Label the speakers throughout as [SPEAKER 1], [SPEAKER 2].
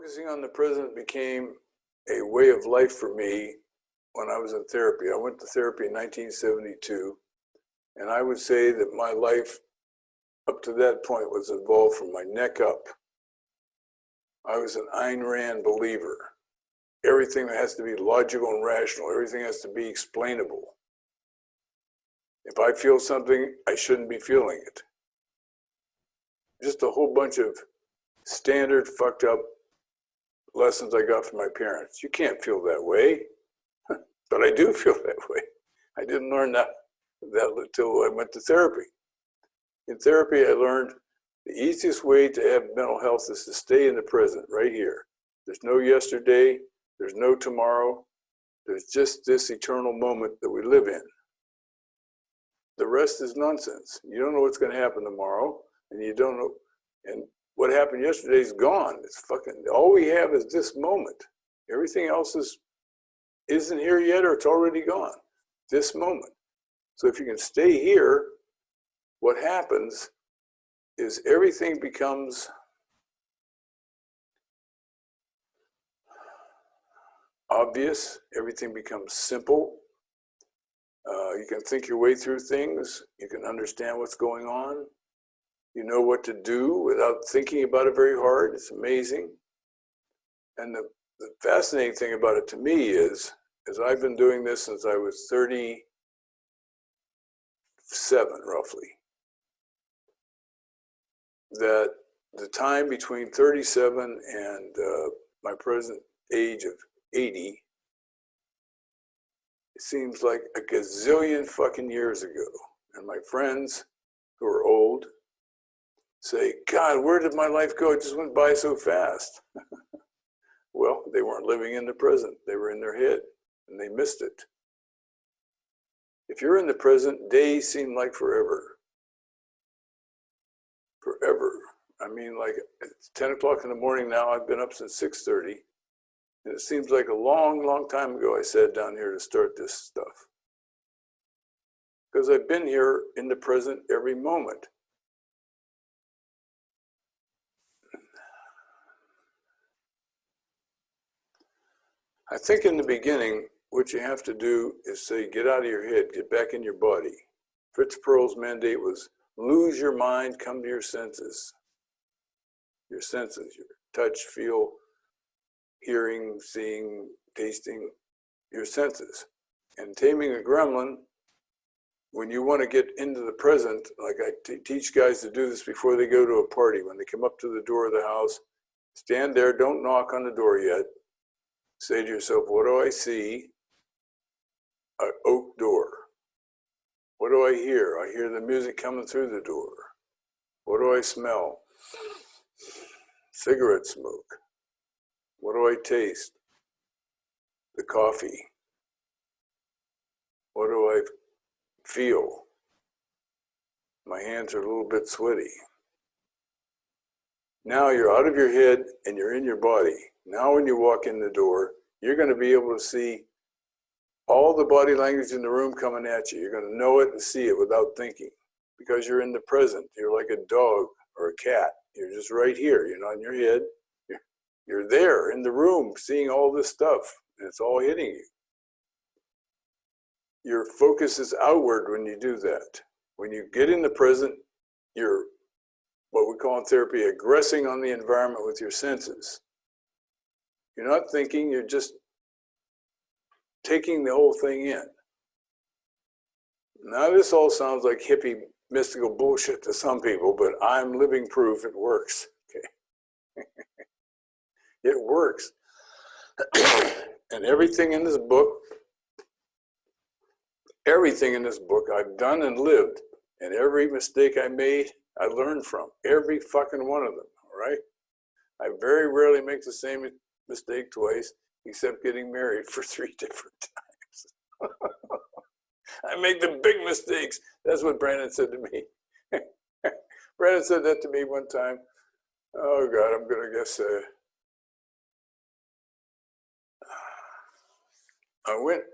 [SPEAKER 1] Focusing on the present became a way of life for me when I was in therapy. I went to therapy in 1972, and I would say that my life up to that point was involved from my neck up. I was an Ayn Rand believer. Everything has to be logical and rational. Everything has to be explainable. If I feel something, I shouldn't be feeling it. Just a whole bunch of standard fucked up lessons I got from my parents. You can't feel that way, but I do feel that way. I didn't learn that until I went to therapy. In therapy, I learned the easiest way to have mental health is to stay in the present, right here. There's no yesterday, there's no tomorrow, there's just this eternal moment that we live in. The rest is nonsense. You don't know what's going to happen tomorrow, and you don't know, and what happened yesterday is gone. It's fucking, all we have is this moment. Everything else isn't here yet, or it's already gone. This moment. So if you can stay here, what happens is everything becomes obvious. Everything becomes simple. You can think your way through things. You can understand what's going on. You know what to do without thinking about it very hard. It's amazing. And the fascinating thing about it to me is I've been doing this since I was 37, roughly, that the time between 37 and my present age of 80, it seems like a gazillion fucking years ago. And my friends who are old say, God, where did my life go? It just went by so fast. Well, they weren't living in the present. They were in their head, and they missed it. If you're in the present, days seem like forever. Forever. I mean, like, it's 10 o'clock in the morning now. I've been up since 6:30. And it seems like a long, long time ago I sat down here to start this stuff. Because I've been here in the present every moment. I think in the beginning, what you have to do is say, get out of your head, get back in your body. Fritz Perls' mandate was lose your mind, come to your senses. Your senses, your touch, feel, hearing, seeing, tasting, your senses. And taming a gremlin, when you want to get into the present, like I teach guys to do this before they go to a party, when they come up to the door of the house, stand there, don't knock on the door yet. Say to yourself, what do I see? An oak door. What do I hear? I hear the music coming through the door. What do I smell? Cigarette smoke. What do I taste? The coffee. What do I feel? My hands are a little bit sweaty. Now you're out of your head and you're in your body. Now when you walk in the door, you're going to be able to see all the body language in the room coming at you. You're going to know it and see it without thinking because you're in the present. You're like a dog or a cat. You're just right here. You're not in your head. You're there in the room seeing all this stuff and it's all hitting you. Your focus is outward when you do that. When you get in the present, you're what we call in therapy aggressing on the environment with your senses. You're not thinking, you're just taking the whole thing in. Now this all sounds like hippie mystical bullshit to some people, but I'm living proof it works. Okay. It works. And everything in this book I've done and lived, and every mistake I made, I learned from. Every fucking one of them, all right? I very rarely make the same mistake twice, except getting married for 3 different times. I make the big mistakes. That's what Brandon said to me. Brandon said that to me one time. Oh God, I'm gonna guess. I went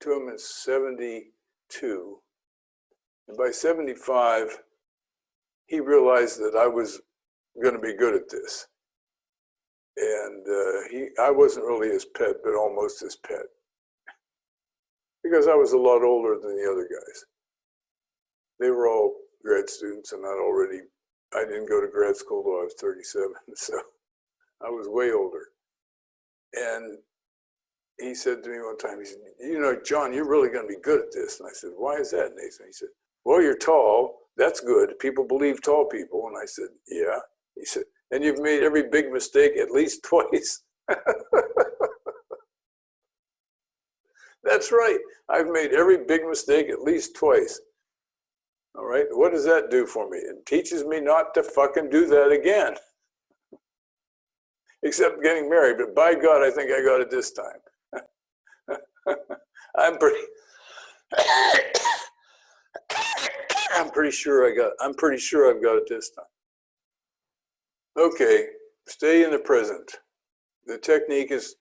[SPEAKER 1] to him in 72, and by 75, he realized that I was going to be good at this. And I wasn't really his pet, but almost his pet, because I was a lot older than the other guys. They were all grad students, and I didn't go to grad school till I was 37, so I was way older. And he said to me one time, he said, you know, John, you're really going to be good at this. And I said, why is that, Nathan? He said, well, you're tall. That's good. People believe tall people. And I said, yeah. He said, and you've made every big mistake at least twice. That's right. I've made every big mistake at least twice. All right. What does that do for me? It teaches me not to fucking do that again. Except getting married. But by God, I think I got it this time. I'm pretty sure I've got it this time. Okay, stay in the present. The technique is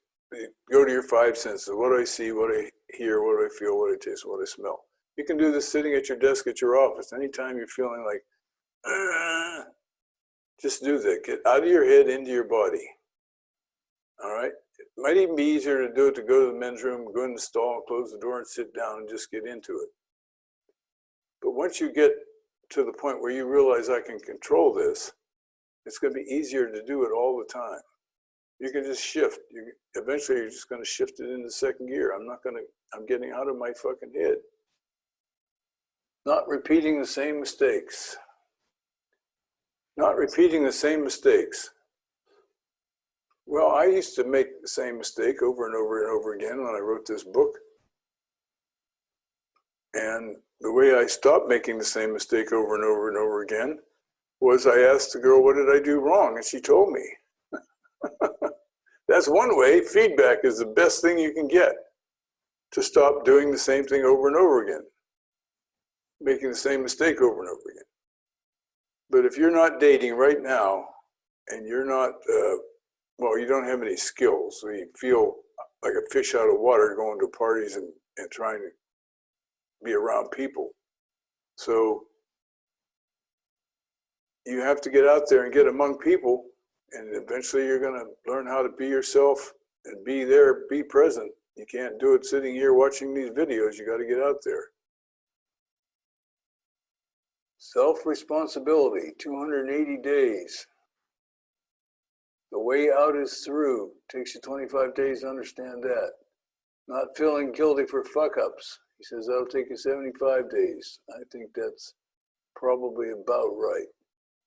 [SPEAKER 1] go to your five senses. What do I see? What do I hear? What do I feel? What do I taste? What do I smell? You can do this sitting at your desk at your office. Anytime you're feeling like, just do that. Get out of your head into your body. All right? It might even be easier to do it to go to the men's room, go in the stall, close the door, and sit down and just get into it. But once you get to the point where you realize I can control this, it's going to be easier to do it all the time. You can just shift. Eventually, you're just going to shift it into second gear. I'm getting out of my fucking head. Not repeating the same mistakes. Not repeating the same mistakes. Well, I used to make the same mistake over and over and over again when I wrote this book. And the way I stopped making the same mistake over and over and over again was I asked the girl, what did I do wrong? And she told me. That's one way. Feedback is the best thing you can get to stop doing the same thing over and over again, making the same mistake over and over again. But if you're not dating right now and you're not, well, you don't have any skills, so you feel like a fish out of water going to parties and trying to be around people. So you have to get out there and get among people, and eventually you're going to learn how to be yourself and be there, be present. You can't do it sitting here watching these videos. You got to get out there. Self-responsibility, 280 days. The way out is through. Takes you 25 days to understand that. Not feeling guilty for fuck-ups. He says that'll take you 75 days. I think that's probably about right.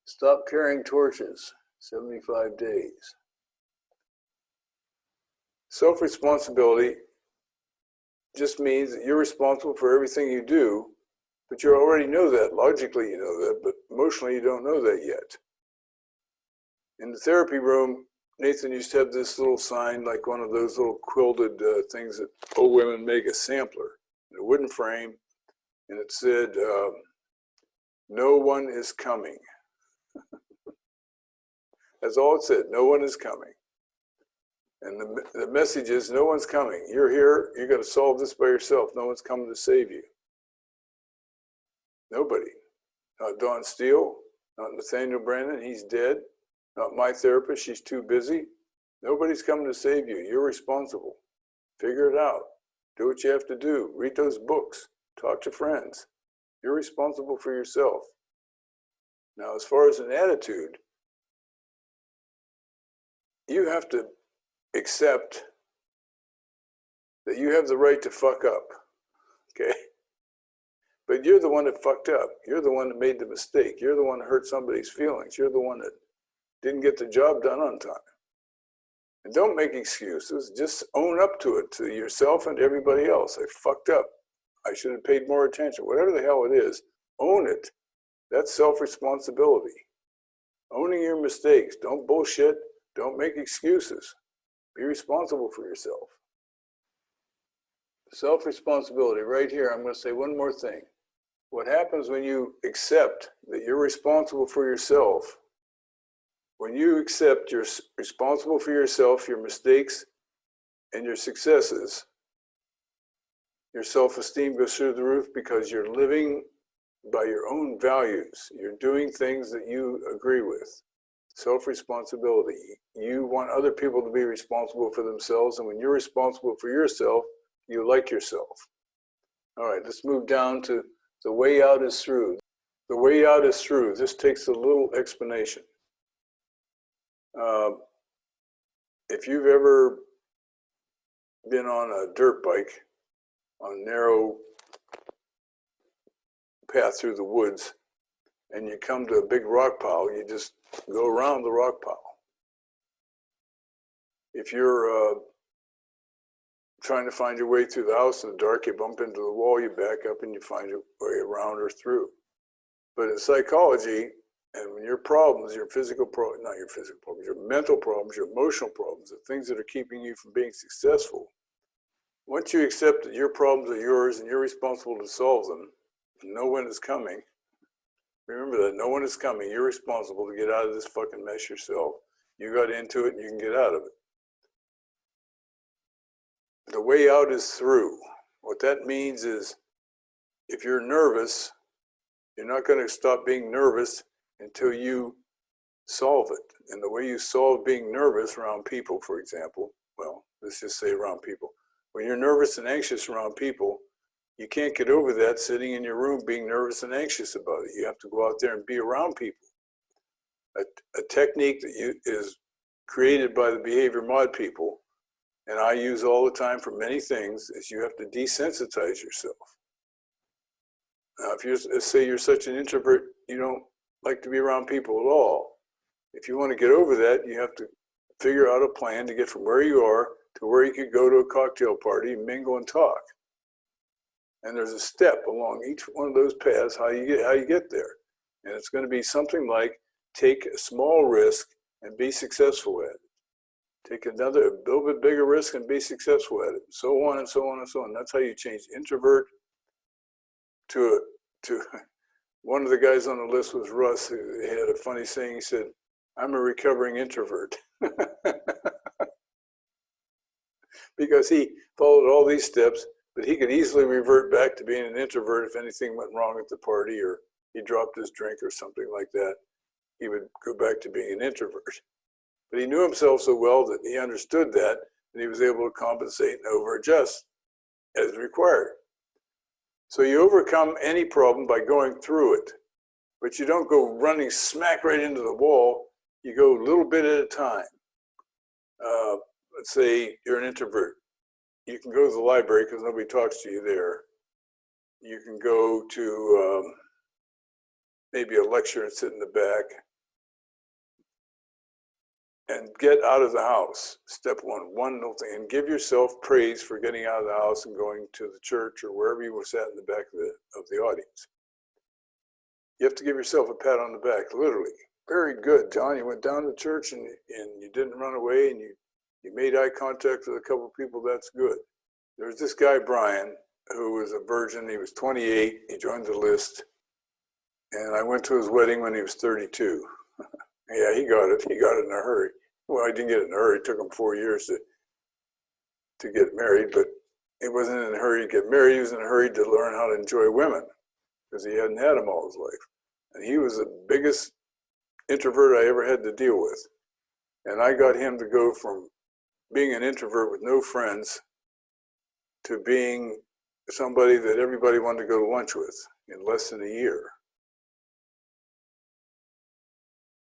[SPEAKER 1] Stop carrying torches, 75 days. Self-responsibility just means that you're responsible for everything you do, but you already know that. Logically you know that, but emotionally you don't know that yet. In the therapy room, Nathan used to have this little sign, like one of those little quilted things that old women make, a sampler, in a wooden frame, and it said, no one is coming. That's all it said, no one is coming. And the message is, no one's coming. You're here, you're going to solve this by yourself. No one's coming to save you. Nobody. Not Dawn Steele, not Nathaniel Brandon, he's dead. Not my therapist, she's too busy. Nobody's coming to save you. You're responsible. Figure it out. Do what you have to do. Read those books. Talk to friends. You're responsible for yourself. Now, as far as an attitude, you have to accept that you have the right to fuck up, okay? But you're the one that fucked up. You're the one that made the mistake. You're the one that hurt somebody's feelings. You're the one that didn't get the job done on time. And don't make excuses. Just own up to it, to yourself and to everybody else. I fucked up. I should have paid more attention. Whatever the hell it is, own it. That's self-responsibility. Owning your mistakes. Don't bullshit. Don't make excuses. Be responsible for yourself. Self-responsibility. Right here, I'm going to say one more thing. What happens when you accept that you're responsible for yourself, when you accept you're responsible for yourself, your mistakes, and your successes, your self-esteem goes through the roof because you're living by your own values. You're doing things that you agree with. Self-responsibility. You want other people to be responsible for themselves, and when you're responsible for yourself, you like yourself. All right, let's move down to the way out is through. The way out is through. This takes a little explanation. If you've ever been on a dirt bike on a narrow path through the woods, and you come to a big rock pile, you just go around the rock pile. If you're trying to find your way through the house in the dark, you bump into the wall, you back up, and you find your way around or through. But in psychology, and when your problems, your physical problems, not your physical problems, your mental problems, your emotional problems, the things that are keeping you from being successful, once you accept that your problems are yours and you're responsible to solve them, and no one is coming, remember that no one is coming, you're responsible to get out of this fucking mess yourself. You got into it and you can get out of it. The way out is through. What that means is if you're nervous, you're not going to stop being nervous until you solve it. And the way you solve being nervous around people, for example, well, let's just say around people. When you're nervous and anxious around people, you can't get over that sitting in your room being nervous and anxious about it. You have to go out there and be around people. A technique that is created by the behavior mod people, and I use all the time for many things, is you have to desensitize yourself. Now, if let's say you're such an introvert, you don't like to be around people at all. If you want to get over that, you have to figure out a plan to get from where you are to where you could go to a cocktail party, mingle and talk. And there's a step along each one of those paths how you get there. And it's going to be something like take a small risk and be successful at it. Take a little bit bigger risk and be successful at it. So on and so on and so on. That's how you change introvert to one of the guys on the list was Russ, who had a funny saying. He said, "I'm a recovering introvert." Because he followed all these steps, but he could easily revert back to being an introvert if anything went wrong at the party or he dropped his drink or something like that. He would go back to being an introvert. But he knew himself so well that he understood that, and he was able to compensate and over-adjust as required. So you overcome any problem by going through it, but you don't go running smack right into the wall. You go a little bit at a time. Let's say you're an introvert. You can go to the library because nobody talks to you there. You can go to maybe a lecture and sit in the back and get out of the house. Step one little thing, and give yourself praise for getting out of the house and going to the church or wherever you were sat in the back of the audience. You have to give yourself a pat on the back, literally. Very good, John. You went down to church and you didn't run away and you made eye contact with a couple of people. That's good. There's this guy, Brian, who was a virgin. He was 28. He joined the list. And I went to his wedding when he was 32. Yeah, he got it. He got it in a hurry. Well, I didn't get it in a hurry. It took him 4 years to get married, but he wasn't in a hurry to get married. He was in a hurry to learn how to enjoy women because he hadn't had them all his life. And he was the biggest introvert I ever had to deal with. And I got him to go from being an introvert with no friends to being somebody that everybody wanted to go to lunch with in less than a year.